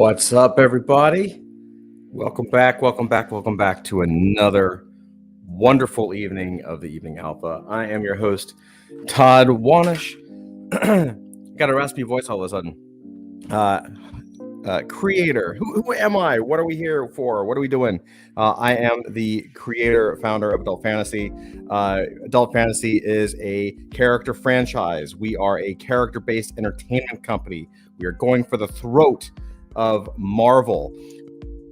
What's up, everybody? Welcome back to another wonderful evening of the Evening Alpha. I am your host, Todd Wanish. Got a raspy voice all of a sudden. Creator. Who am I? What are we here for? What are we doing? I am the creator, founder of Adult Fantasy. Adult Fantasy is a character franchise. We are a character-based entertainment company. We are going for the throat of Marvel.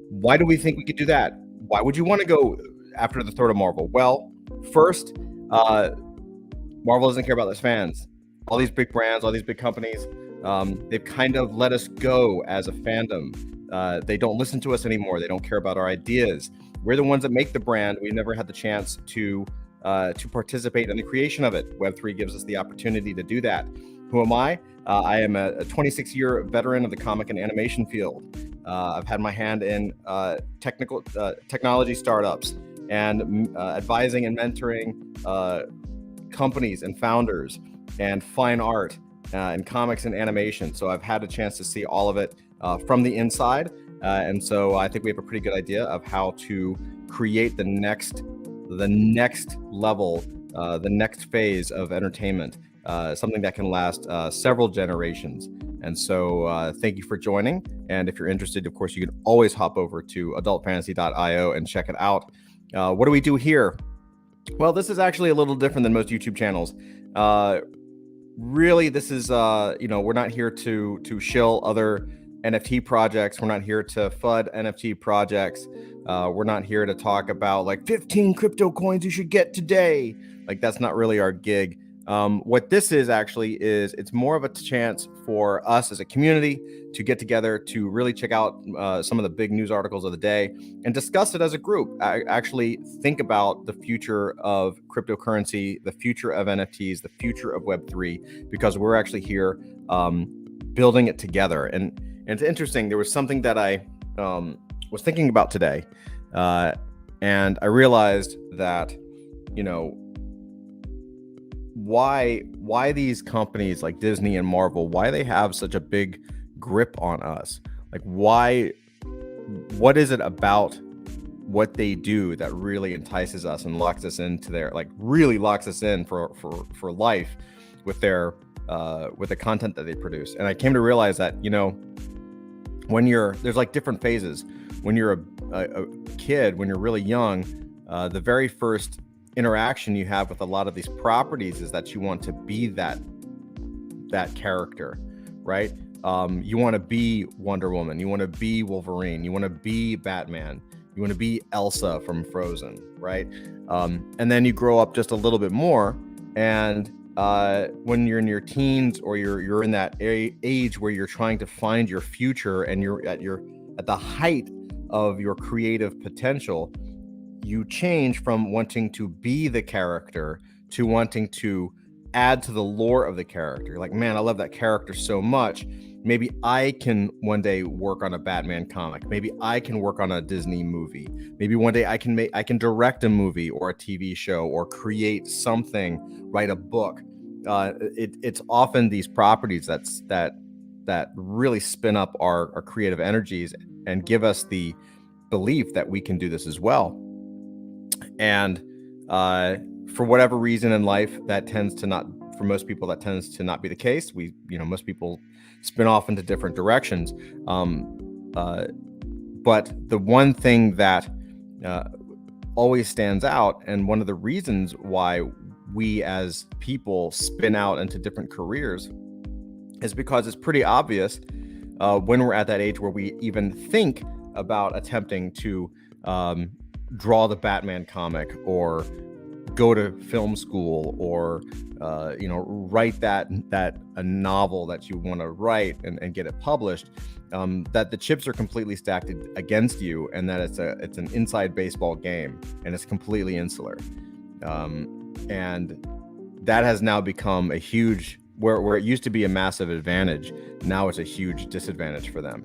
Why do we think we could do that? Why would you want to go after the throat of Marvel? Well, first, Marvel doesn't care about its fans. All these big brands, all these big companies, they've kind of let us go as a fandom. They don't listen to us anymore. They don't care about our ideas. We're the ones that make the brand. We've never had the chance to participate in the creation of it. Web3 gives us the opportunity to do that. Who am I? I am a 26-year veteran of the comic and animation field. I've had my hand in technology startups and advising and mentoring companies and founders and fine art and comics and animation. So I've had a chance to see all of it from the inside. And so I think we have a pretty good idea of how to create the next level, the next phase of entertainment. Something that can last several generations. And so thank you for joining. And if you're interested, of course, you can always hop over to adultfantasy.io and check it out. What do we do here? Well, this is actually a little different than most YouTube channels. Really, this is, we're not here to shill other NFT projects. We're not here to FUD NFT projects. We're not here to talk about like 15 crypto coins you should get today. Like, that's not really our gig. What this is actually is it's more of a chance for us as a community to get together to really check out some of the big news articles of the day and discuss it as a group. I actually think about the future of cryptocurrency, the future of NFTs, the future of Web3, because we're actually here building it together. And it's interesting. There was something that I was thinking about today, and I realized that, why these companies like Disney and Marvel, why they have such a big grip on us. Like, what is it about what they do that really entices us and locks us into really locks us in for life with with the content that they produce? And I came to realize that, when there's like different phases. When you're a kid, when you're really young, the very first interaction you have with a lot of these properties is that you want to be that character, right? You want to be Wonder Woman, you want to be Wolverine, you want to be Batman, you want to be Elsa from Frozen, right? And then you grow up just a little bit more, and when you're in your teens or you're in that age where you're trying to find your future and you're at the height of your creative potential, you change from wanting to be the character to wanting to add to the lore of the character. Like, man, I love that character so much. Maybe I can one day work on a Batman comic. Maybe I can work on a Disney movie. Maybe one day I can direct a movie or a TV show or create something, write a book. It's often these properties that really spin up our creative energies and give us the belief that we can do this as well. And for whatever reason in life, for most people, that tends to not be the case. Most people spin off into different directions. But the one thing that always stands out, and one of the reasons why we as people spin out into different careers, is because it's pretty obvious when we're at that age where we even think about attempting to draw the Batman comic or go to film school or write a novel that you want to write and get it published, that the chips are completely stacked against you, and that it's an inside baseball game and it's completely insular, and that has now become a huge where it used to be a massive advantage. Now it's a huge disadvantage for them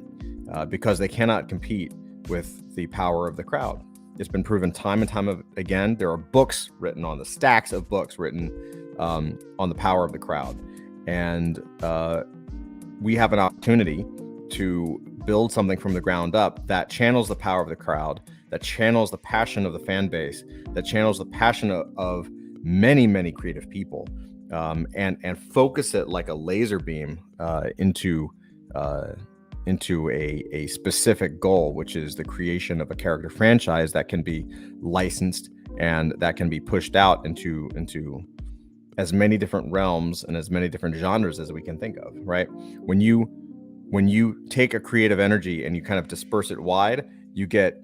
because they cannot compete with the power of the crowd. It's been proven time and time again. There are books written on stacks of books written on the power of the crowd. And we have an opportunity to build something from the ground up that channels the power of the crowd, that channels the passion of the fan base, that channels the passion of many, many creative people, and focus it like a laser beam into a specific goal, which is the creation of a character franchise that can be licensed and that can be pushed out into as many different realms and as many different genres as we can think of, right? When you take a creative energy and you kind of disperse it wide, you get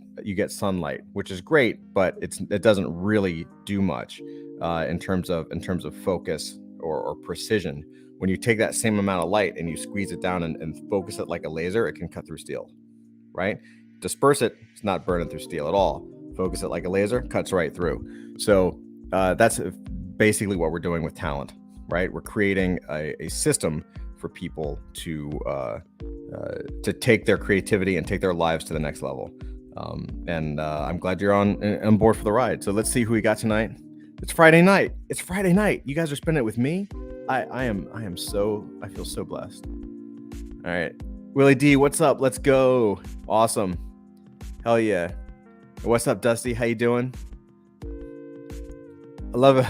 sunlight, which is great, but it doesn't really do much in terms of focus or precision. When you take that same amount of light and you squeeze it down and focus it like a laser, it can cut through steel, right? Disperse it, it's not burning through steel at all. Focus it like a laser, cuts right through. So that's basically what we're doing with talent, right? We're creating a system for people to take their creativity and take their lives to the next level. And I'm glad you're on board for the ride. So let's see who we got tonight. It's Friday night. You guys are spending it with me. I feel so blessed. All right. Willie D, what's up? Let's go. Awesome. Hell yeah. What's up, Dusty? How you doing? I love it.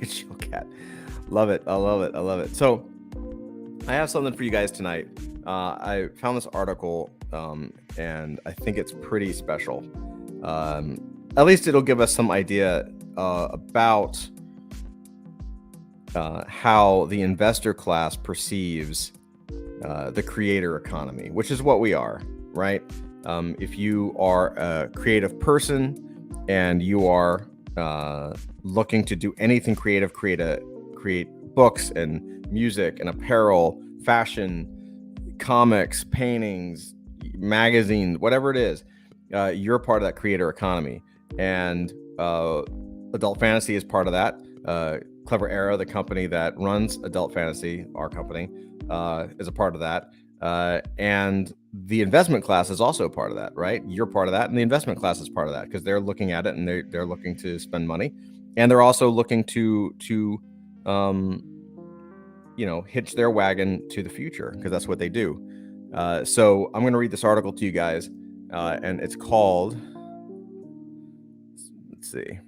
Chill cat. Love it. I love it. So I have something for you guys tonight. I found this article and I think it's pretty special. At least it'll give us some idea about how the investor class perceives the creator economy, which is what we are, right? If you are a creative person and you are looking to do anything creative, create books and music and apparel, fashion, comics, paintings, magazines, whatever it is, you're part of that creator economy. And Adult Fantasy is part of that. Clever Era, the company that runs Adult Fantasy, our company, is a part of that. And the investment class is also a part of that, right? You're part of that, and the investment class is part of that because they're looking at it and they're looking to spend money, and they're also looking to hitch their wagon to the future because that's what they do. So I'm going to read this article to you guys, and it's called, let's see,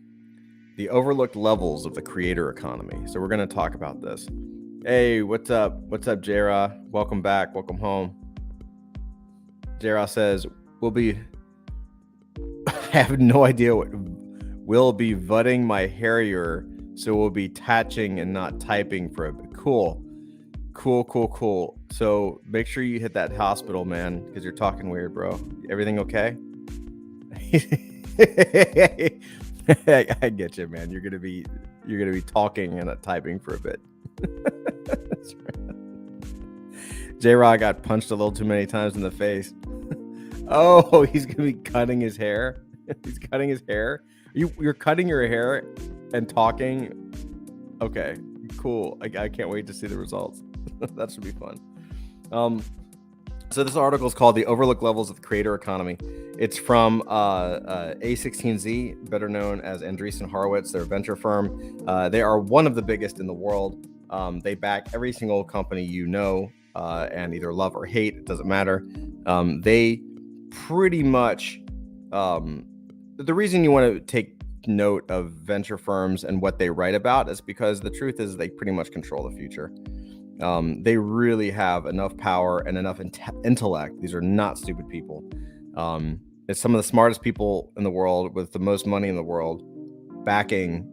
The Overlooked Levels of the Creator Economy. So we're going to talk about this. Hey, what's up? What's up, J-Ra? Welcome back. Welcome home. J-Ra says, I have no idea what will be vutting my Harrier, so we'll be tatching and not typing for a bit. Cool. So make sure you hit that hospital, man, because you're talking weird, bro. Everything okay? I get you, man. You're gonna be talking and not typing for a bit. That's right. J-Ra got punched a little too many times in the face. Oh, he's gonna be cutting his hair. He's cutting his hair. You're cutting your hair and talking. Okay, cool. I can't wait to see the results. That should be fun. So this article is called The Overlooked Levels of the Creator Economy. It's from A16Z, better known as Andreessen Horowitz. They're a venture firm. They are one of the biggest in the world. They back every single company you know and either love or hate. It doesn't matter. They pretty much, the reason you want to take note of venture firms and what they write about is because the truth is they pretty much control the future. They really have enough power and enough intellect. These are not stupid people. It's some of the smartest people in the world with the most money in the world backing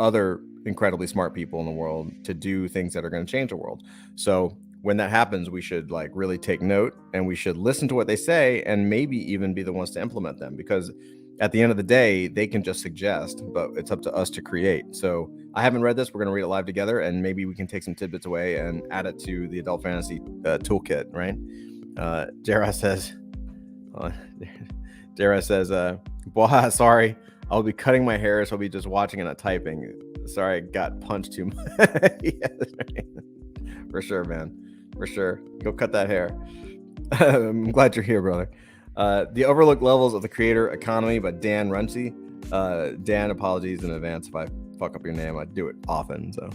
other incredibly smart people in the world to do things that are going to change the world. So when that happens, we should really take note, and we should listen to what they say and maybe even be the ones to implement them, because at the end of the day, they can just suggest, but it's up to us to create. So I haven't read this. We're going to read it live together, and maybe we can take some tidbits away and add it to the Adult Fantasy toolkit, right? J-Ra says, boah, sorry, I'll be cutting my hair, so I'll be just watching and not typing. Sorry, I got punched too much. Yes, right. For sure, man. For sure. Go cut that hair. I'm glad you're here, brother. The Overlooked Levels of the Creator Economy by Dan Runcie. Dan, apologies in advance if I fuck up your name. I do it often. So,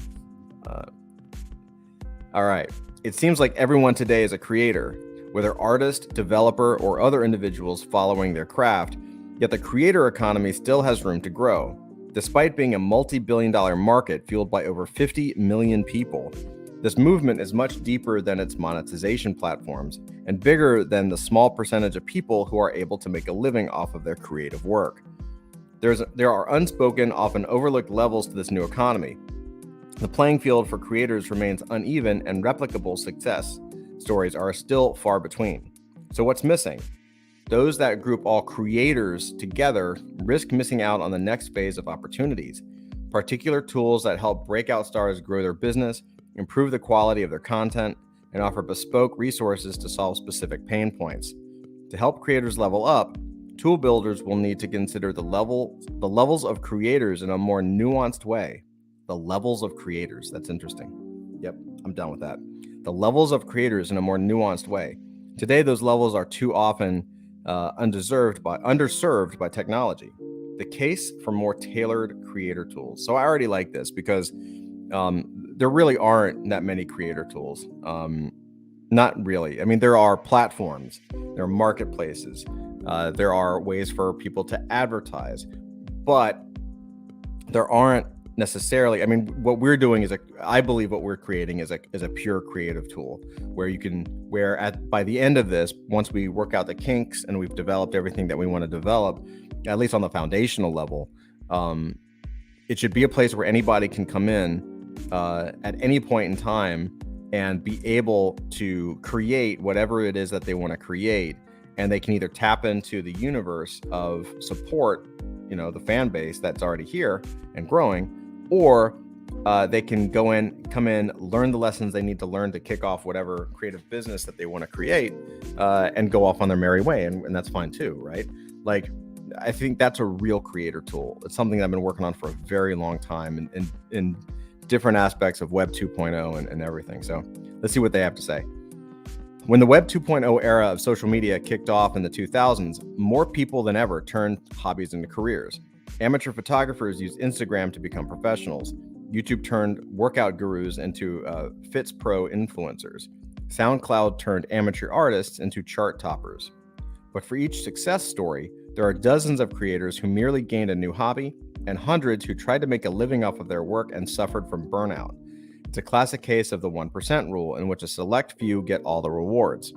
all right. It seems like everyone today is a creator, whether artist, developer, or other individuals following their craft, yet the creator economy still has room to grow. Despite being a multi-billion-dollar market fueled by over 50 million people, this movement is much deeper than its monetization platforms and bigger than the small percentage of people who are able to make a living off of their creative work. There are unspoken, often overlooked levels to this new economy. The playing field for creators remains uneven, and replicable success stories are still far between. So what's missing? Those that group all creators together risk missing out on the next phase of opportunities. Particular tools that help breakout stars grow their business, improve the quality of their content, and offer bespoke resources to solve specific pain points. To help creators level up, tool builders will need to consider the levels of creators in a more nuanced way. The levels of creators, that's interesting. Yep, I'm done with that. The levels of creators in a more nuanced way. Today, those levels are too often underserved by technology. The case for more tailored creator tools. So I already like this because there really aren't that many creator tools. Not really. I mean, there are platforms, there are marketplaces, there are ways for people to advertise, but there aren't necessarily. I mean, what we're doing is I believe what we're creating is a pure creative tool where by the end of this, once we work out the kinks and we've developed everything that we want to develop, at least on the foundational level, it should be a place where anybody can come in at any point in time and be able to create whatever it is that they want to create. And they can either tap into the universe of support, the fan base that's already here and growing, or they can come in, learn the lessons they need to learn to kick off whatever creative business that they want to create, and go off on their merry way. And that's fine too, right? Like, I think that's a real creator tool. It's something I've been working on for a very long time in different aspects of Web 2.0 and everything. So let's see what they have to say. When the Web 2.0 era of social media kicked off in the 2000s, more people than ever turned hobbies into careers. Amateur photographers used Instagram to become professionals. YouTube turned workout gurus into Fits Pro influencers. SoundCloud turned amateur artists into chart toppers. But for each success story, there are dozens of creators who merely gained a new hobby and hundreds who tried to make a living off of their work and suffered from burnout. It's a classic case of the 1% rule, in which a select few get all the rewards.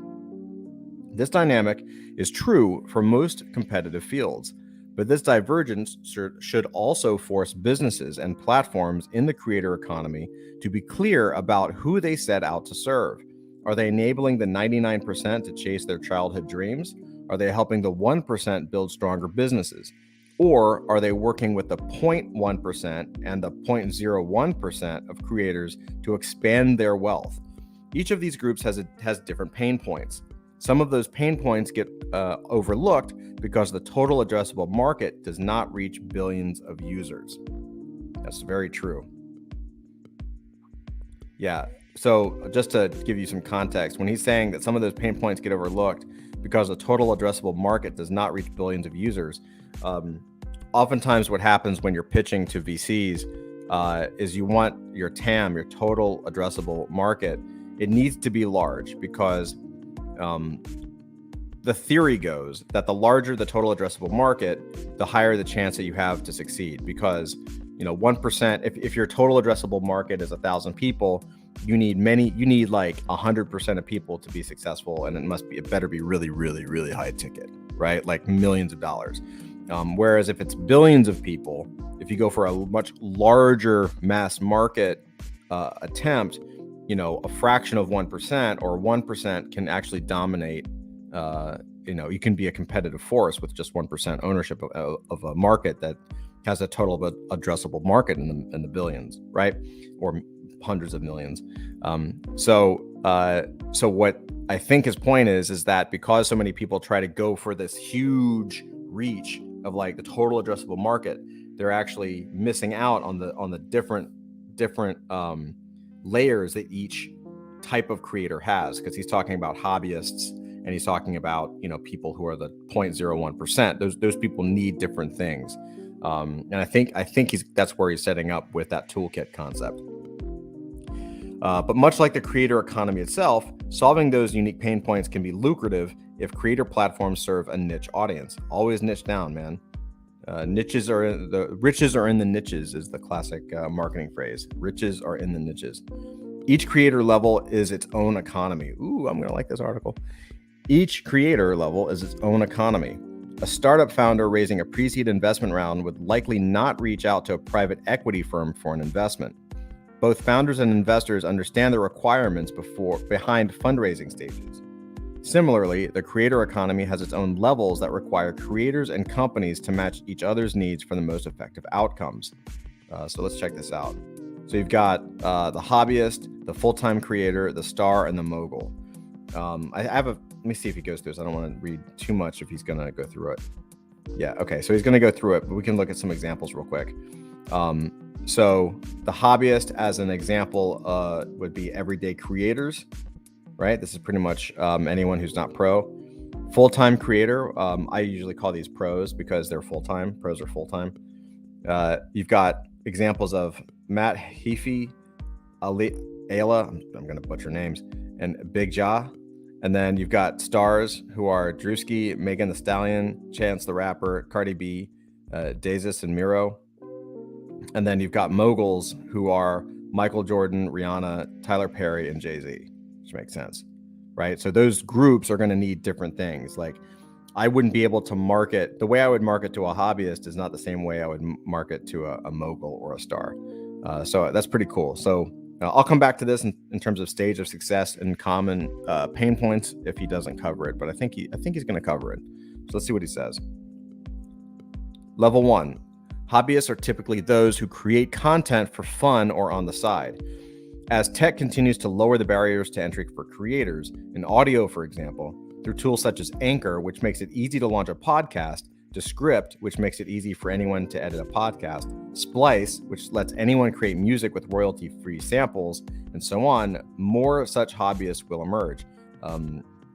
This dynamic is true for most competitive fields, but this divergence should also force businesses and platforms in the creator economy to be clear about who they set out to serve. Are they enabling the 99% to chase their childhood dreams? Are they helping the 1% build stronger businesses? Or are they working with the 0.1% and the 0.01% of creators to expand their wealth? Each of these groups has different pain points. Some of those pain points get overlooked because the total addressable market does not reach billions of users. That's very true. Yeah, so just to give you some context, when he's saying that some of those pain points get overlooked because the total addressable market does not reach billions of users, oftentimes what happens when you're pitching to VCs is you want your TAM, your total addressable market, it needs to be large because the theory goes that the larger the total addressable market, the higher the chance that you have to succeed. Because 1%, if your total addressable market is 1,000 people, you need like 100% of people to be successful, and it better be really, really, really high ticket, right? Like millions of dollars. Whereas if it's billions of people, if you go for a much larger mass market attempt, a fraction of 1% or 1% can actually dominate. You can be a competitive force with just 1% ownership of a market that has a total addressable market in the billions, right? Or hundreds of millions. So what I think his point is that because so many people try to go for this huge reach of like the total addressable market, they're actually missing out on the different layers that each type of creator has, because he's talking about hobbyists and he's talking about people who are the 0.01%. Those people need different things, and I think that's where he's setting up with that toolkit concept. But much like the creator economy itself, Solving those unique pain points can be lucrative if creator platforms serve a niche audience. Always niche down, man. Riches are in the niches is the classic marketing phrase. Riches are in the niches. Each creator level is its own economy. Ooh, I'm going to like this article. Each creator level is its own economy. A startup founder raising a pre-seed investment round would likely not reach out to a private equity firm for an investment. Both founders and investors understand the requirements behind fundraising stages. Similarly, the creator economy has its own levels that require creators and companies to match each other's needs for the most effective outcomes. So let's check this out. So you've got the hobbyist, the full-time creator, the star, and the mogul. Let me see if he goes through this. I don't want to read too much if he's going to go through it. Yeah, okay. So he's going to go through it, but we can look at some examples real quick. So the hobbyist, as an example, would be everyday creators, right? This is pretty much anyone who's not pro. Full-time creator, I usually call these pros because they're full-time. Pros are full-time. You've got examples of Matt Heafy, Ayla, I'm going to butcher names, and Big Ja. And then you've got stars who are Drewski, Megan Thee Stallion, Chance the Rapper, Cardi B, Desus and Miro. And then you've got moguls who are Michael Jordan, Rihanna, Tyler Perry, and Jay-Z, which makes sense, right? So those groups are going to need different things. Like I wouldn't be able to market, the way I would market to a hobbyist is not the same way I would market to a mogul or a star. So that's pretty cool. So I'll come back to this in terms of stage of success and common pain points if he doesn't cover it, but I think he's going to cover it. So let's see what he says. Level 1, hobbyists are typically those who create content for fun or on the side. As tech continues to lower the barriers to entry for creators, in audio, for example, through tools such as Anchor, which makes it easy to launch a podcast, to Script, which makes it easy for anyone to edit a podcast, Splice, which lets anyone create music with royalty-free samples, and so on, more such hobbyists will emerge.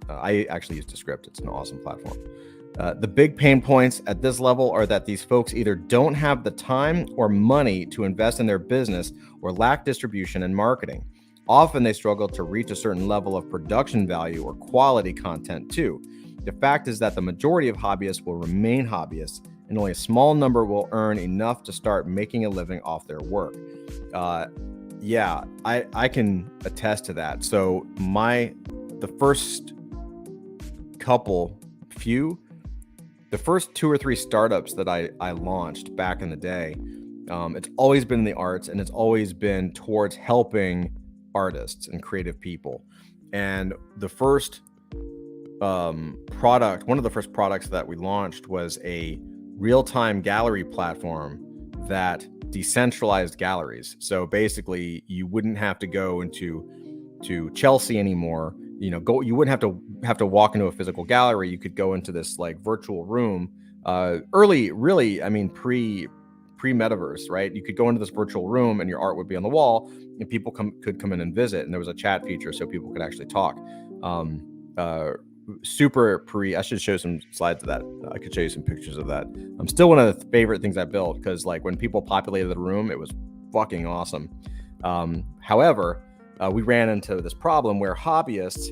I actually use Script. It's an awesome platform. The big pain points at this level are that these folks either don't have the time or money to invest in their business or lack distribution and marketing. Often they struggle to reach a certain level of production value or quality content too. The fact is that the majority of hobbyists will remain hobbyists, and only a small number will earn enough to start making a living off their work. Yeah, I can attest to that. So the first 2 or 3 startups that I launched back in the day, it's always been in the arts, and it's always been towards helping artists and creative people. And the first one of the first products that we launched was a real-time gallery platform that decentralized galleries. So basically, you wouldn't have to go into Chelsea anymore. You wouldn't have to walk into a physical gallery. You could go into this like virtual room. Pre-metaverse, right? You could go into this virtual room and your art would be on the wall, and people could come in and visit. And there was a chat feature so people could actually talk. I should show some slides of that. I could show you some pictures of that. Still one of the favorite things I built, because like when people populated the room, it was fucking awesome. However, we ran into this problem where hobbyists,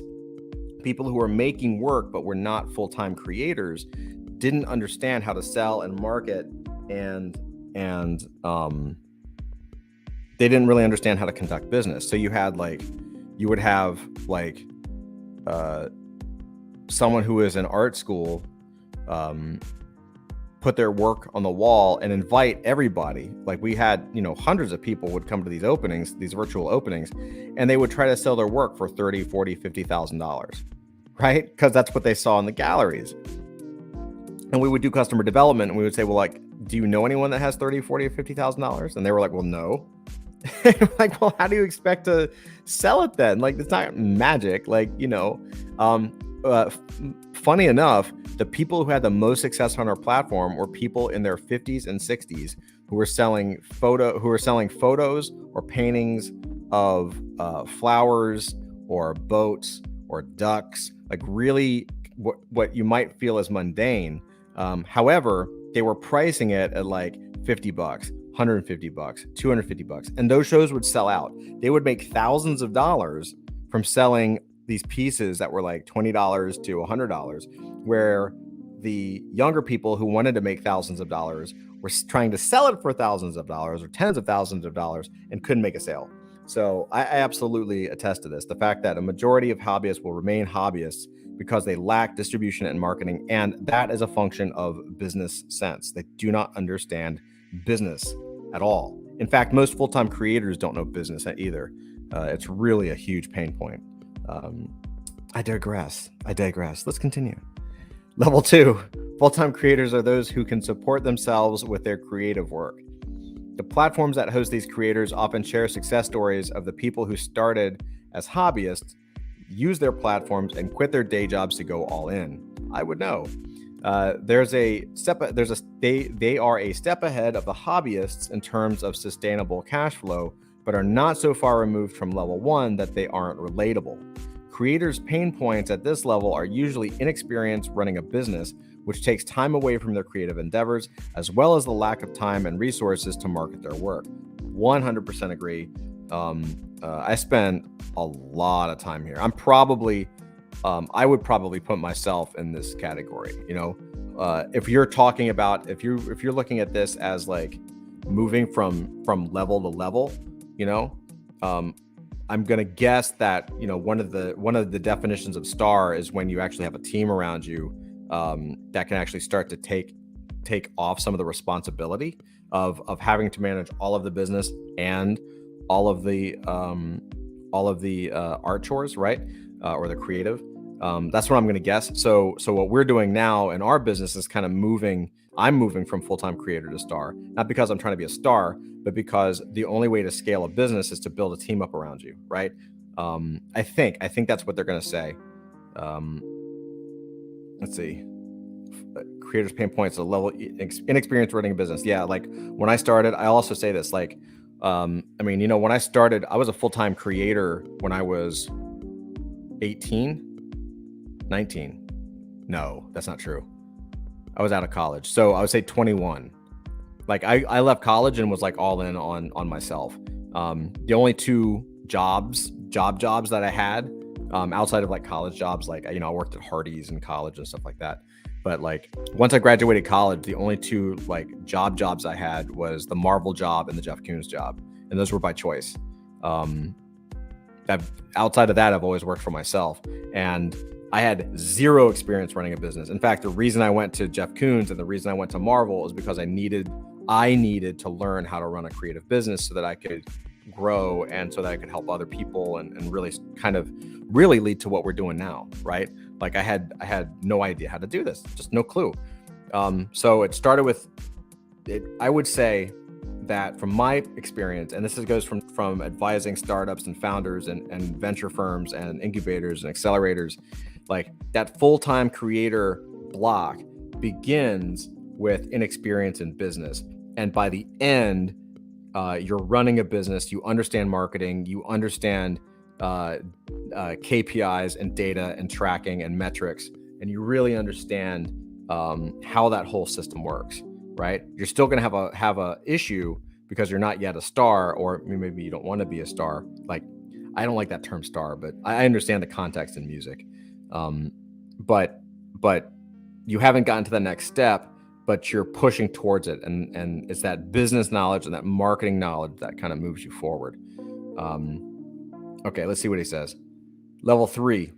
people who were making work but were not full-time creators, didn't understand how to sell and market, and they didn't really understand how to conduct business. So you would have someone who is in art school put their work on the wall and invite everybody. Like we had, hundreds of people would come to these openings, these virtual openings, and they would try to sell their work for $30,000, $40,000, $50,000, right? Because that's what they saw in the galleries. And we would do customer development, and we would say, well, like, do you know anyone that has $30,000, $40,000, or $50,000? And they were like, well, no. Like, well, how do you expect to sell it then? Like, it's not magic. Like, funny enough, the people who had the most success on our platform were people in their 50s and 60s who were selling photos or paintings of flowers or boats or ducks, like really what you might feel as mundane. However, they were pricing it at like $50, $150, $250, and those shows would sell out. They would make thousands of dollars from selling these pieces that were like $20 to $100, where the younger people who wanted to make thousands of dollars were trying to sell it for thousands of dollars or tens of thousands of dollars and couldn't make a sale. So I absolutely attest to this. The fact that a majority of hobbyists will remain hobbyists because they lack distribution and marketing, and that is a function of business sense. They do not understand business at all. In fact, most full-time creators don't know business either. It's really a huge pain point. I digress. Let's continue. Level 2, full-time creators are those who can support themselves with their creative work. The platforms that host these creators often share success stories of the people who started as hobbyists, use their platforms, and quit their day jobs to go all in. I would know. They are a step ahead of the hobbyists in terms of sustainable cash flow, but are not so far removed from level 1 that they aren't relatable. Creators' pain points at this level are usually inexperience running a business, which takes time away from their creative endeavors, as well as the lack of time and resources to market their work. 100% agree. I spend a lot of time here. I would probably put myself in this category. If you're talking about, if you're looking at this as like moving from level to level, I'm gonna guess that one of the definitions of star is when you actually have a team around you that can actually start to take off some of the responsibility of having to manage all of the business and all of the art chores, right? Or the creative. That's what I'm going to guess. So what we're doing now in our business is kind of I'm moving from full-time creator to star, not because I'm trying to be a star, but because the only way to scale a business is to build a team up around you, right? I think that's what they're going to say. Let's see. Creators' pain points, a level inexperienced running a business. Yeah, like when I started, I also say this, like, when I started, I was a full-time creator when I was 18, 19. No, that's not true. I was out of college. So I would say 21. Like I left college and was like all in on myself. The only two jobs that I had outside of like college jobs, like, I worked at Hardee's in college and stuff like that. But like once I graduated college, the only two like jobs I had was the Marvel job and the Jeff Koons job. And those were by choice. Outside of that, I've always worked for myself, and I had zero experience running a business. In fact, the reason I went to Jeff Koons and the reason I went to Marvel is because I needed to learn how to run a creative business so that I could grow and so that I could help other people and really lead to what we're doing now, right? Like I had no idea how to do this, just no clue. So it started with it. I would say that from my experience, and this goes from advising startups and founders and venture firms and incubators and accelerators, like that full-time creator block begins with inexperience in business. And by the end, you're running a business, you understand marketing, you understand KPIs and data and tracking and metrics, and you really understand how that whole system works, right? You're still going to have a issue because you're not yet a star, or maybe you don't want to be a star. Like, I don't like that term star, but I understand the context in music. But you haven't gotten to the next step, but you're pushing towards it. And it's that business knowledge and that marketing knowledge that kind of moves you forward. Okay, let's see what he says. Level 3.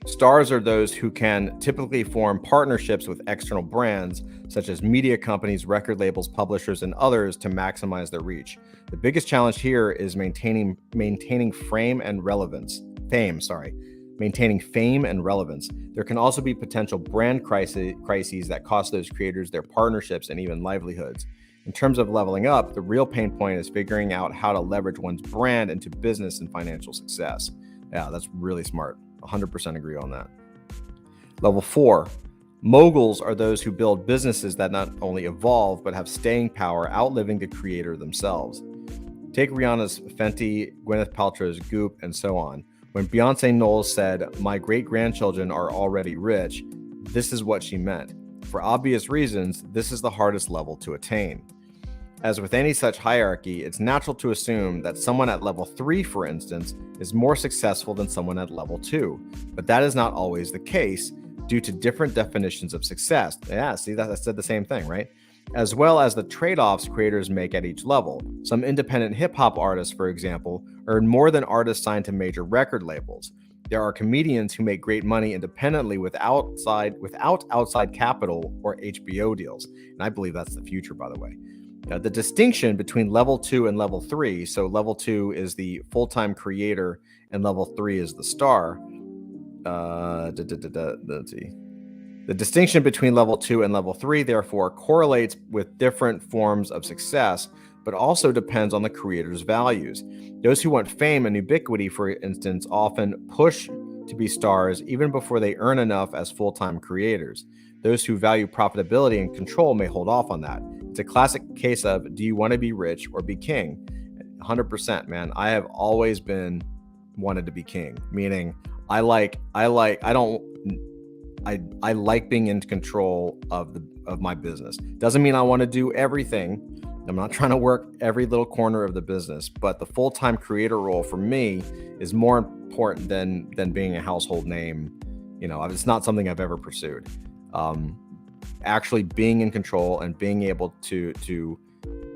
Stars are those who can typically form partnerships with external brands, such as media companies, record labels, publishers, and others to maximize their reach. The biggest challenge here is maintaining fame and relevance. Maintaining fame and relevance. There can also be potential brand crises that cost those creators their partnerships and even livelihoods. In terms of leveling up, the real pain point is figuring out how to leverage one's brand into business and financial success. Yeah, that's really smart. 100% agree on that. Level 4. Moguls are those who build businesses that not only evolve, but have staying power, outliving the creator themselves. Take Rihanna's Fenty, Gwyneth Paltrow's Goop, and so on. When Beyonce Knowles said, "My great-grandchildren are already rich," this is what she meant. For obvious reasons, this is the hardest level to attain. As with any such hierarchy, it's natural to assume that someone at level 3, for instance, is more successful than someone at level 2. But that is not always the case due to different definitions of success. Yeah, see, that I said the same thing, right? As well as the trade-offs creators make at each level. Some independent hip-hop artists, for example, earn more than artists signed to major record labels. There are comedians who make great money independently without outside capital or HBO deals. And I believe that's the future, by the way. The distinction between level 2 and level 3, so level 2 is the full-time creator and level 3 is the star. Let's see. The distinction between level 2 and level 3, therefore, correlates with different forms of success, but also depends on the creator's values. Those who want fame and ubiquity, for instance, often push to be stars even before they earn enough as full-time creators. Those who value profitability and control may hold off on that. It's a classic case of, do you want to be rich or be king? 100%, man. I have always been wanted to be king, meaning I like being in control of my business. Doesn't mean I want to do everything. I'm not trying to work every little corner of the business, but the full-time creator role for me is more important than being a household name. It's not something I've ever pursued. Actually being in control and being able to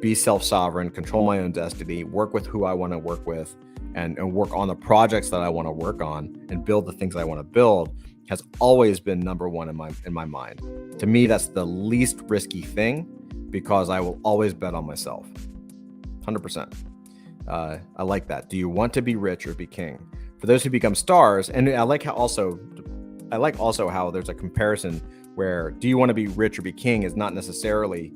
be self-sovereign, control my own destiny, work with who I want to work with, and work on the projects that I want to work on and build the things I want to build has always been number one in my mind. To me, that's the least risky thing because I will always bet on myself. 100%. I like that. Do you want to be rich or be king? For those who become stars, and I like also how there's a comparison where do you want to be rich or be king is not necessarily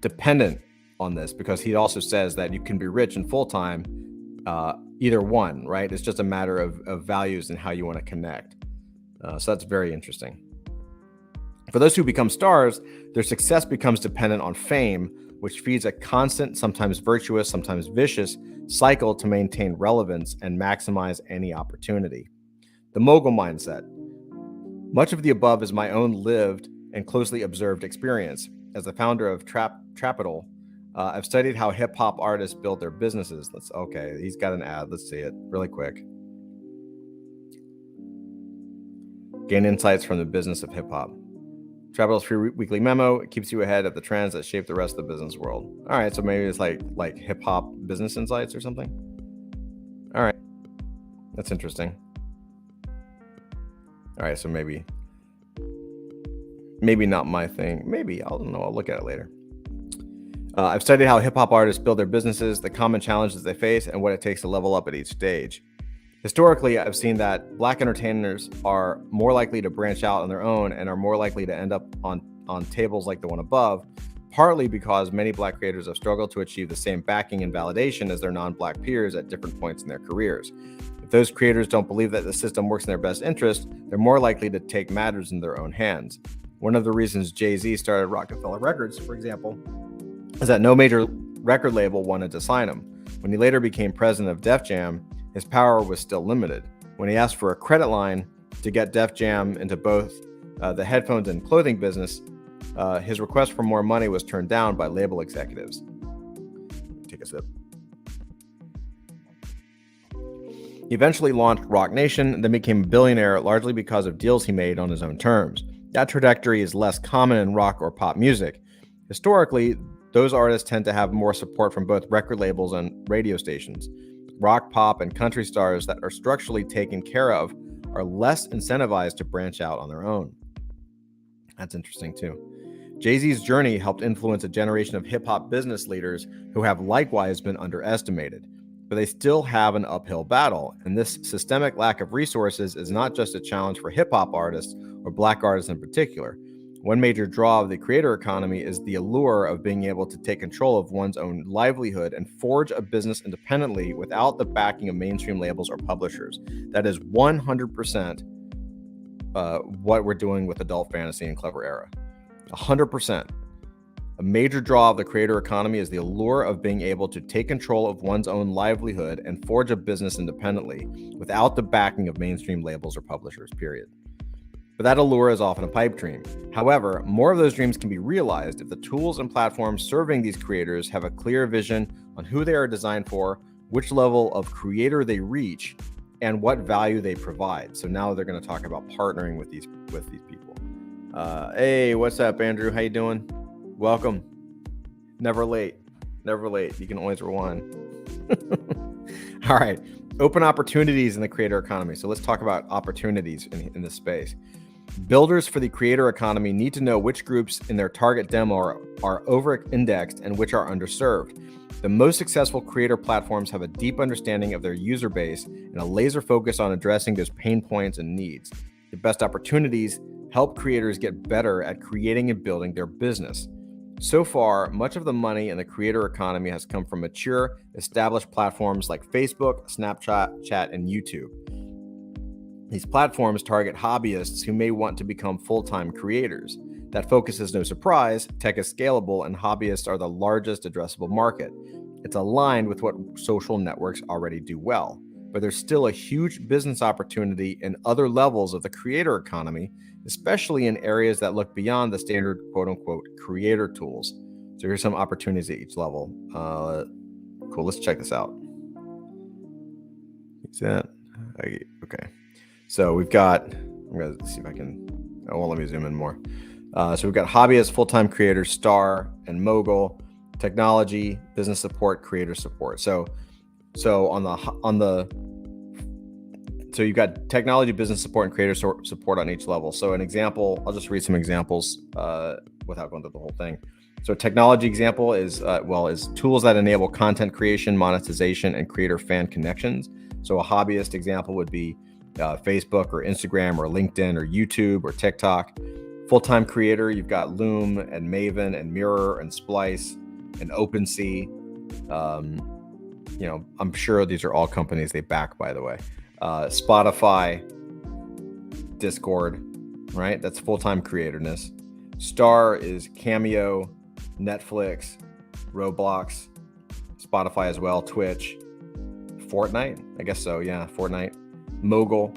dependent on this, because he also says that you can be rich and full-time, either one, right? It's just a matter of values and how you want to connect. So that's very interesting. For those who become stars, their success becomes dependent on fame, which feeds a constant, sometimes virtuous, sometimes vicious cycle to maintain relevance and maximize any opportunity. The mogul mindset. Much of the above is my own lived and closely observed experience. As the founder of Trapital, I've studied how hip-hop artists build their businesses. He's got an ad. Let's see it really quick. Gain insights from the business of hip-hop. Trapital's free weekly memo. It keeps you ahead of the trends that shape the rest of the business world. All right, so maybe it's like hip-hop business insights or something. All right, that's interesting. All right, so maybe not my thing. Maybe, I don't know. I'll look at it later. I've studied how hip-hop artists build their businesses, the common challenges they face, and what it takes to level up at each stage. Historically, I've seen that Black entertainers are more likely to branch out on their own and are more likely to end up on tables like the one above, partly because many Black creators have struggled to achieve the same backing and validation as their non-Black peers at different points in their careers. If those creators don't believe that the system works in their best interest, they're more likely to take matters in their own hands. One of the reasons Jay-Z started Rockefeller Records, for example, is that no major record label wanted to sign him. When he later became president of Def Jam, his power was still limited. When he asked for a credit line to get Def Jam into both the headphones and clothing business, his request for more money was turned down by label executives. Take a sip. He eventually launched Roc Nation and then became a billionaire largely because of deals he made on his own terms. That trajectory is less common in rock or pop music. Historically, those artists tend to have more support from both record labels and radio stations. Rock, pop, and country stars that are structurally taken care of are less incentivized to branch out on their own. That's interesting too. Jay-Z's journey helped influence a generation of hip-hop business leaders who have likewise been underestimated, but they still have an uphill battle, and this systemic lack of resources is not just a challenge for hip-hop artists or Black artists in particular. One major draw of the creator economy is the allure of being able to take control of one's own livelihood and forge a business independently without the backing of mainstream labels or publishers. That is 100% what we're doing with adult fantasy and Clever Era. 100%. A major draw of the creator economy is the allure of being able to take control of one's own livelihood and forge a business independently without the backing of mainstream labels or publishers, period. but that allure is often a pipe dream. However, more of those dreams can be realized if the tools and platforms serving these creators have a clear vision on who they are designed for, which level of creator they reach, and what value they provide. So now they're going to talk about partnering with these people. Hey, what's up, Andrew? How you doing? Welcome. Never late. You can always rewind. All right. Open opportunities in the creator economy. So let's talk about opportunities in this space. Builders for the creator economy need to know which groups in their target demo are over-indexed and which are underserved. The most successful creator platforms have a deep understanding of their user base and a laser focus on addressing those pain points and needs. The best opportunities help creators get better at creating and building their business. So far, much of the money in the creator economy has come from mature, established platforms like Facebook, Snapchat, and YouTube. These platforms target hobbyists who may want to become full-time creators. That focus is no surprise. Tech is scalable, and hobbyists are the largest addressable market. It's aligned with what social networks already do well. But there's still a huge business opportunity in other levels of the creator economy, especially in areas that look beyond the standard quote-unquote creator tools. So here's some opportunities at each level. Cool, let's check this out. Is that okay? So we've got, I'm going to see if I can, let me zoom in more. So we've got hobbyists, full-time creators, star, and mogul, technology, business support, creator support. So you've got technology, business support, and creator support on each level. So an example, I'll just read some examples without going through the whole thing. So technology example is tools that enable content creation, monetization, and creator fan connections. So a hobbyist example would be Facebook or Instagram or LinkedIn or YouTube or TikTok. Full-time creator, you've got Loom and Maven and Mirror and Splice and OpenSea. I'm sure these are all companies they back, by the way. Spotify, Discord, right? That's full-time creatorness. Star is Cameo, Netflix, Roblox, Spotify as well, Twitch, Fortnite, I guess so, yeah, Fortnite. Mogul,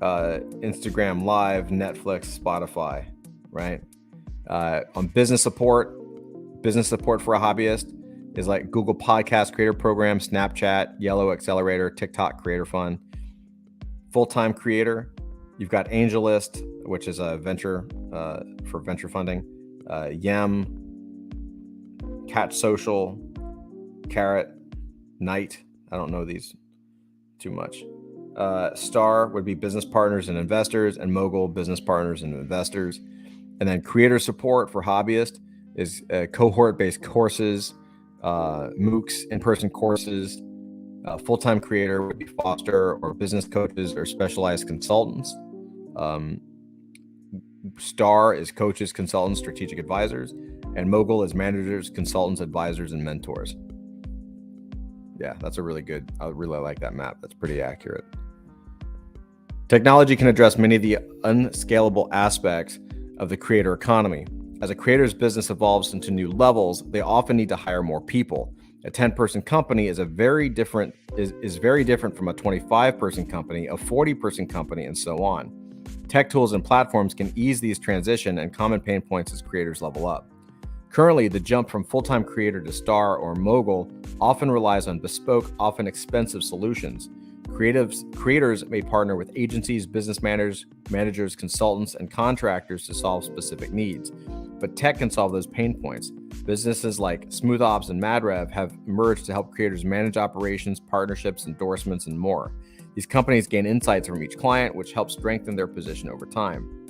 Instagram Live, Netflix, Spotify, right? On business support for a hobbyist is like Google Podcast Creator Program, Snapchat, Yellow Accelerator, TikTok Creator Fund. Full-time creator, you've got AngelList, which is a venture for venture funding, Yem, Catch Social, Carrot, Knight. I don't know these too much. Star would be business partners and investors, and Mogul, business partners and investors. And then creator support for hobbyists is cohort-based courses, MOOCs, in-person courses. Full-time creator would be Foster or business coaches or specialized consultants. Star is coaches, consultants, strategic advisors, and Mogul is managers, consultants, advisors, and mentors. Yeah, that's a really good, I really like that map. That's pretty accurate. Technology can address many of the unscalable aspects of the creator economy. As a creator's business evolves into new levels, they often need to hire more people. A 10-person company is very different from a 25-person company, a 40-person company, and so on. Tech tools and platforms can ease these transition and common pain points as creators level up. Currently, the jump from full-time creator to star or mogul often relies on bespoke, often expensive solutions. Creators may partner with agencies, business managers, consultants, and contractors to solve specific needs. But tech can solve those pain points. Businesses like SmoothOps and MadRev have emerged to help creators manage operations, partnerships, endorsements, and more. These companies gain insights from each client, which helps strengthen their position over time.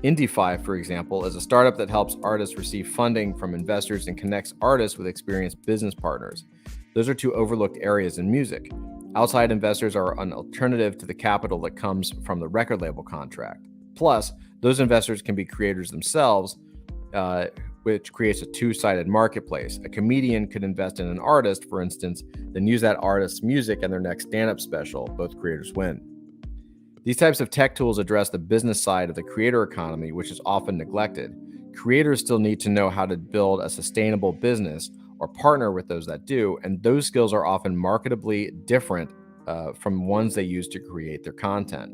IndieFi, for example, is a startup that helps artists receive funding from investors and connects artists with experienced business partners. Those are two overlooked areas in music. Outside investors are an alternative to the capital that comes from the record label contract. Plus, those investors can be creators themselves, which creates a two-sided marketplace. A comedian could invest in an artist, for instance, then use that artist's music in their next stand-up special. Both creators win. These types of tech tools address the business side of the creator economy, which is often neglected. Creators still need to know how to build a sustainable business or partner with those that do, and those skills are often marketably different from ones they use to create their content.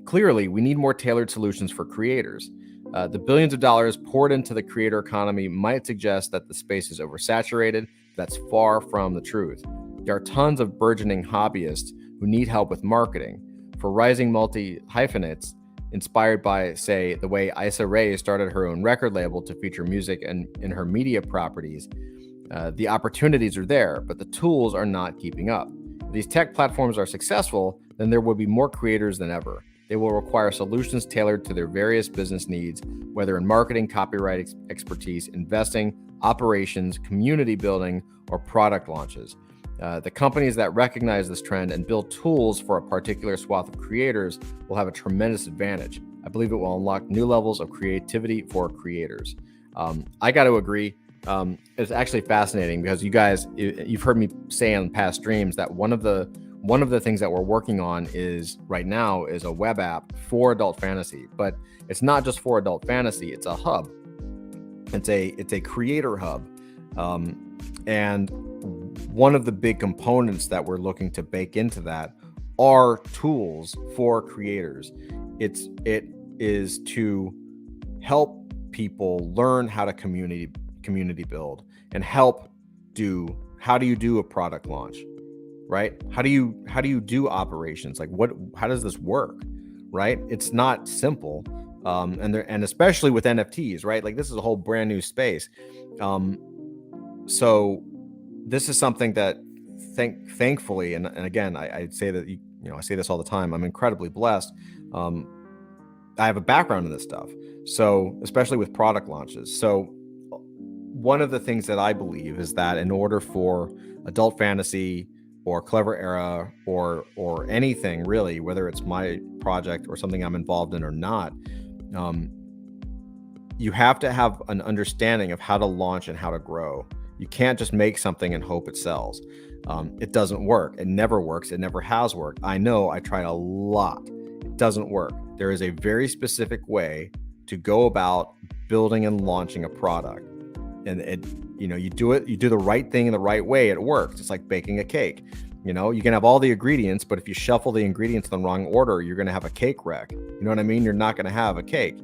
Clearly, we need more tailored solutions for creators. The billions of dollars poured into the creator economy might suggest that the space is oversaturated. That's far from the truth. There are tons of burgeoning hobbyists who need help with marketing. For rising multi-hyphenates, inspired by, say, the way Issa Rae started her own record label to feature music in her media properties, the opportunities are there, but the tools are not keeping up. If these tech platforms are successful, then there will be more creators than ever. They will require solutions tailored to their various business needs, whether in marketing, copyright expertise, investing, operations, community building, or product launches. The companies that recognize this trend and build tools for a particular swath of creators will have a tremendous advantage. I believe it will unlock new levels of creativity for creators. I got to agree. It's actually fascinating because you guys, you've heard me say on past streams that one of the things that we're working on is right now is a web app for adult fantasy, but it's not just for adult fantasy. It's a hub. It's a creator hub. And one of the big components that we're looking to bake into that are tools for creators. It is to help people learn how to community build and how do you do a product launch, right? How do you do operations? Like how does this work, right? It's not simple. And especially with NFTs, right? Like this is a whole brand new space. So this is something that thankfully, and again, I'd say that, I say this all the time, I'm incredibly blessed. I have a background in this stuff. So especially with product launches. So one of the things that I believe is that in order for adult fantasy or Clever Era or anything really, whether it's my project or something I'm involved in or not, you have to have an understanding of how to launch and how to grow. You can't just make something and hope it sells. It doesn't work. It never works. It never has worked. I know, I tried a lot. It doesn't work. There is a very specific way to go about building and launching a product. And you do the right thing in the right way, it works. It's like baking a cake. You can have all the ingredients, but if you shuffle the ingredients in the wrong order, you're going to have a cake wreck. You know what I mean? You're not going to have a cake.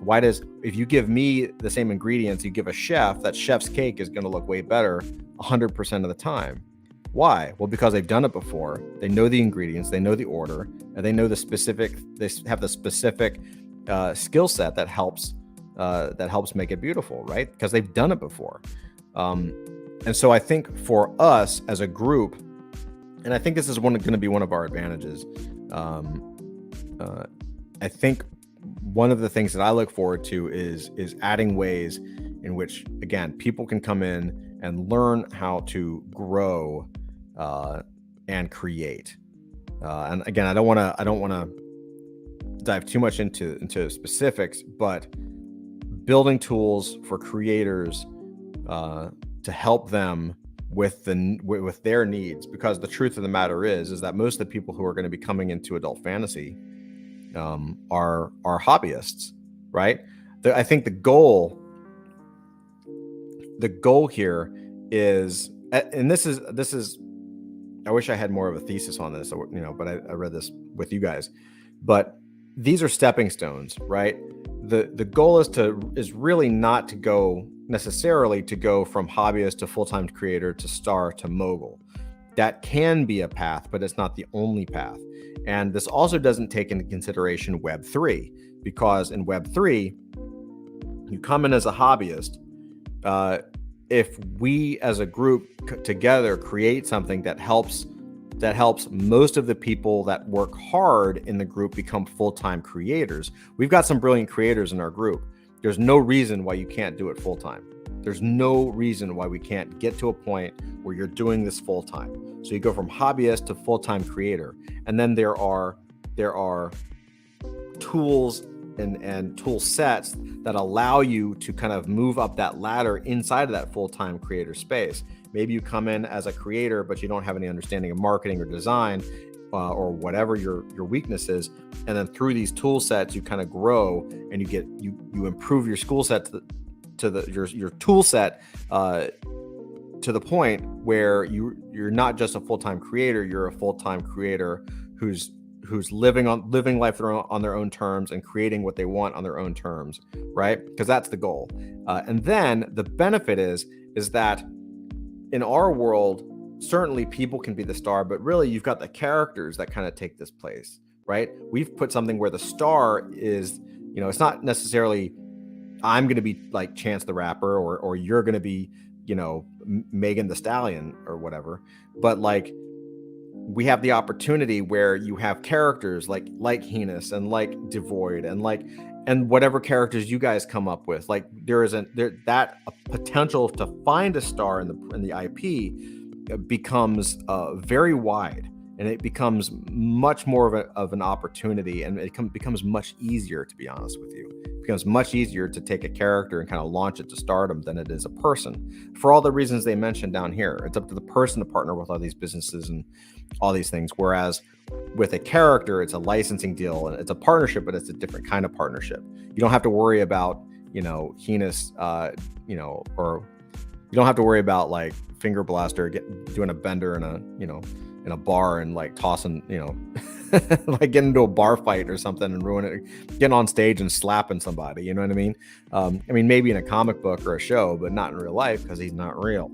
If you give me the same ingredients, you give a chef, that chef's cake is going to look way better 100% of the time. Why? Well, because they've done it before. They know the ingredients, they know the order, and they know they have the specific skill set that helps make it beautiful, right? Because they've done it before. And so I think for us as a group, and I think this is going to be one of our advantages. I think one of the things that I look forward to is adding ways in which, again, people can come in and learn how to grow and create. And again, I don't want to dive too much into specifics, but building tools for creators to help them with their needs, because the truth of the matter is that most of the people who are going to be coming into adult fantasy are hobbyists, right? I think the goal here is, and this is, I wish I had more of a thesis on this, but I read this with you guys, but these are stepping stones, right? The goal is really not to go necessarily from hobbyist to full-time creator to star to mogul. That can be a path, but it's not the only path. And this also doesn't take into consideration Web3, because in Web3, you come in as a hobbyist. If we as a group together create something that helps most of the people that work hard in the group become full-time creators. We've got some brilliant creators in our group. There's no reason why you can't do it full-time. There's no reason why we can't get to a point where you're doing this full-time. So you go from hobbyist to full-time creator. And then there are tools and tool sets that allow you to kind of move up that ladder inside of that full-time creator space. Maybe you come in as a creator, but you don't have any understanding of marketing or design or whatever your weakness is. And then through these tool sets, you kind of grow and you improve your skill set your tool set to the point where you're not just a full-time creator, you're a full-time creator who's who's living life on their own terms and creating what they want on their own terms, right? Because that's the goal. And then the benefit is that in our world, certainly people can be the star, but really you've got the characters that kind of take this place, right? We've put something where the star is, it's not necessarily I'm going to be like Chance the Rapper or you're going to be, Megan the Stallion or whatever. But like we have the opportunity where you have characters like Heinous and like Devoid and whatever characters you guys come up with. Like there is that potential to find a star in the IP becomes very wide, and it becomes much more of an opportunity, and it becomes much easier, to be honest with you. It becomes much easier to take a character and kind of launch it to stardom than it is a person, for all the reasons they mentioned down here. It's up to the person to partner with all these businesses and all these things, whereas with a character, it's a licensing deal and it's a partnership, but it's a different kind of partnership. You don't have to worry about Heinous or you don't have to worry about like Finger Blaster doing a bender in a bar and like tossing, like getting into a bar fight or something and ruin it, getting on stage and slapping somebody. You know what I mean? Maybe in a comic book or a show, but not in real life because he's not real.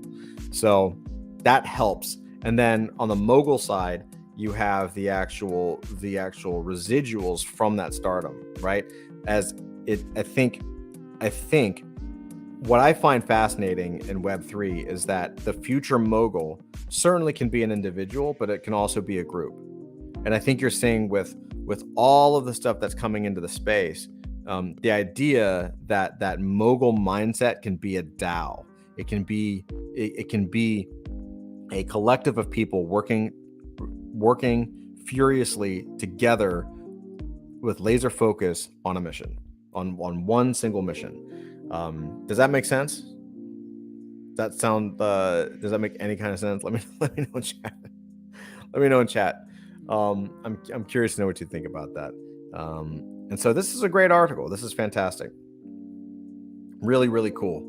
So that helps. And then on the mogul side, you have the actual residuals from that stardom, right? I think what I find fascinating in Web3 is that the future mogul certainly can be an individual, but it can also be a group. And I think you're seeing with all of the stuff that's coming into the space, the idea that mogul mindset can be a DAO. It can be a collective of people working furiously together with laser focus on a mission, on one single mission. Does that make sense? Does that make any kind of sense? Let me know in chat. Let me know in chat. I'm curious to know what you think about that. And so this is a great article. This is fantastic. Really, really cool.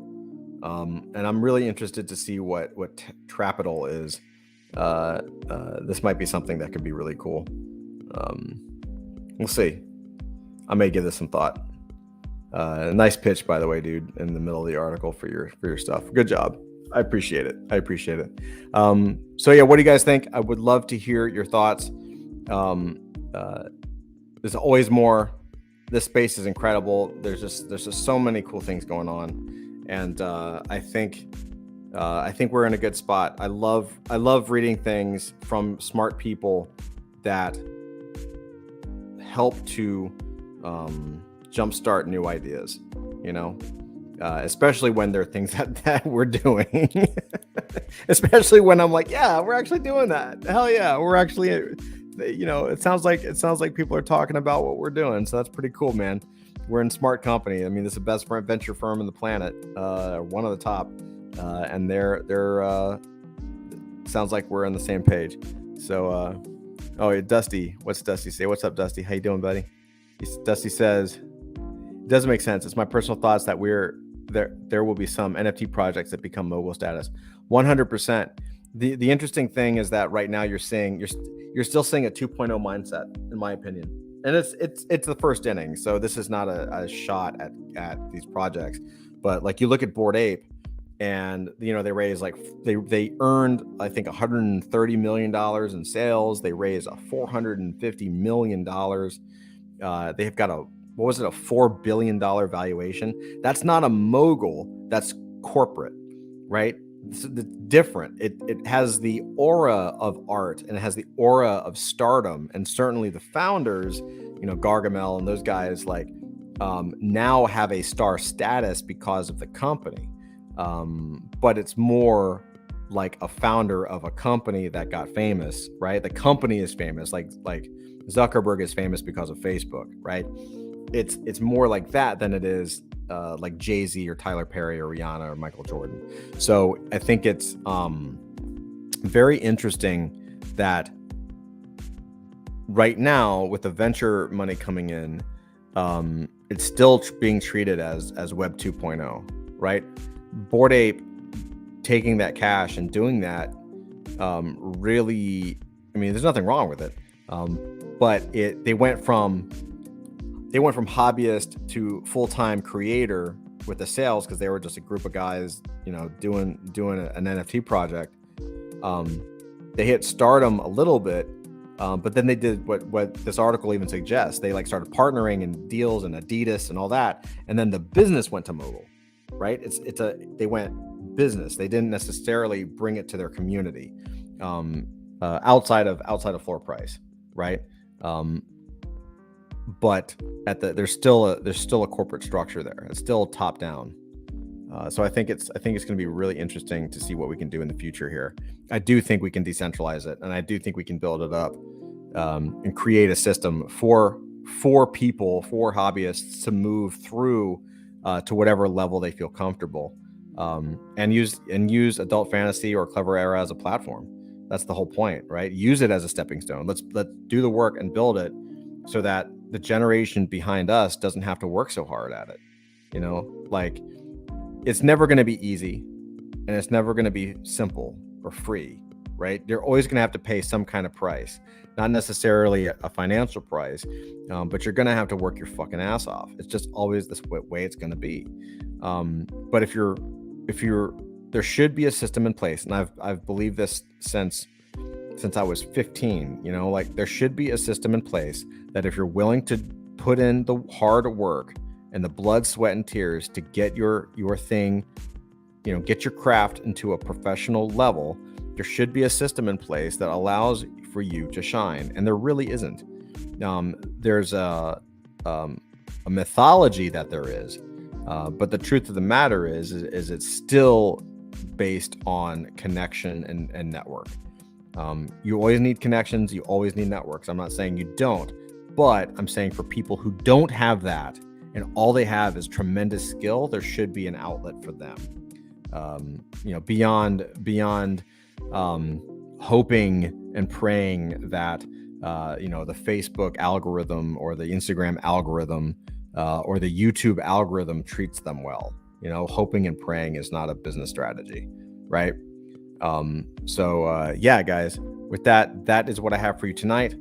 And I'm really interested to see what Trapital is. This might be something that could be really cool. We'll see. I may give this some thought. Nice pitch, by the way, dude, in the middle of the article for your stuff. Good job. I appreciate it. So yeah, what do you guys think? I would love to hear your thoughts. There's always more. This space is incredible. There's just so many cool things going on, and I think we're in a good spot. I love reading things from smart people that help to jumpstart new ideas, especially when there are things that we're doing, especially when I'm like, yeah, we're actually doing that. Hell yeah. We're actually, it sounds like people are talking about what we're doing. So that's pretty cool, man. We're in smart company. I mean, this is the best venture firm in the planet, one of the top, and they're sounds like we're on the same page. So, Dusty, what's Dusty say? What's up, Dusty? How you doing, buddy? Dusty says, it doesn't make sense. It's my personal thoughts that there will be some NFT projects that become mogul status. 100%. The interesting thing is that right now you're still seeing a 2.0 mindset, in my opinion. And it's the first inning. So this is not a shot at these projects. But like you look at Bored Ape, and they raised they earned, I think, $130 million in sales. They raised $450 million. They've got a $4 billion valuation. That's not a mogul, that's corporate, right? It's different. It has the aura of art, and it has the aura of stardom, and certainly the founders, Gargamel and those guys, now have a star status because of the company. But it's more like a founder of a company that got famous, right? The company is famous, like Zuckerberg is famous because of Facebook, right? It's more like that than it is like Jay-Z or Tyler Perry or Rihanna or Michael Jordan. So I think it's very interesting that right now, with the venture money coming in, it's still being treated as Web 2.0, right? Bored Ape taking that cash and doing that, really, I mean, there's nothing wrong with it. but they went from hobbyist to full-time creator with the sales, because they were just a group of guys, doing an NFT project. They hit stardom a little bit, but then they did what this article even suggests. They like started partnering and deals and Adidas and all that, and then the business went to mogul, right? They went business. They didn't necessarily bring it to their community, outside of floor price, right? But there's still a corporate structure there. It's still top down. So I think it's going to be really interesting to see what we can do in the future here. I do think we can decentralize it, and I do think we can build it up, and create a system for people, for hobbyists to move through to whatever level they feel comfortable, and use adult fantasy or Clever Era as a platform. That's the whole point, right? Use it as a stepping stone. Let's do the work and build it so that the generation behind us doesn't have to work so hard at it. Like, it's never going to be easy, and it's never going to be simple or free, right? You're always going to have to pay some kind of price, not necessarily a financial price, but you're going to have to work your fucking ass off. It's just always this way it's going to be. But if there should be a system in place, and I've believed this since I was 15, like, there should be a system in place that if you're willing to put in the hard work and the blood, sweat, and tears to get your thing, get your craft into a professional level, there should be a system in place that allows for you to shine. And there really isn't. There's a mythology that there is, but the truth of the matter is it's still based on connection and network. You always need connections. You always need networks. I'm not saying you don't, but I'm saying for people who don't have that and all they have is tremendous skill, there should be an outlet for them. Beyond hoping and praying that the Facebook algorithm or the Instagram algorithm or the YouTube algorithm treats them well. Hoping and praying is not a business strategy, right? Yeah, guys, with that is what I have for you tonight.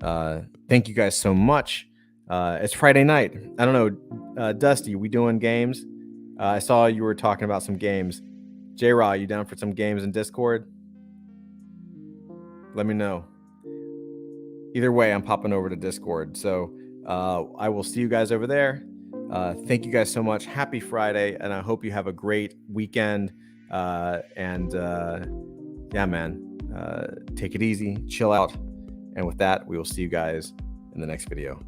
Thank you guys so much. It's Friday night. I don't know, Dusty, we doing games? I saw you were talking about some games. J-Raw, you down for some games in Discord? Let me know. Either way, I'm popping over to Discord. So I will see you guys over there. Thank you guys so much. Happy Friday, and I hope you have a great weekend. Yeah, man, take it easy, chill out. And with that, we will see you guys in the next video.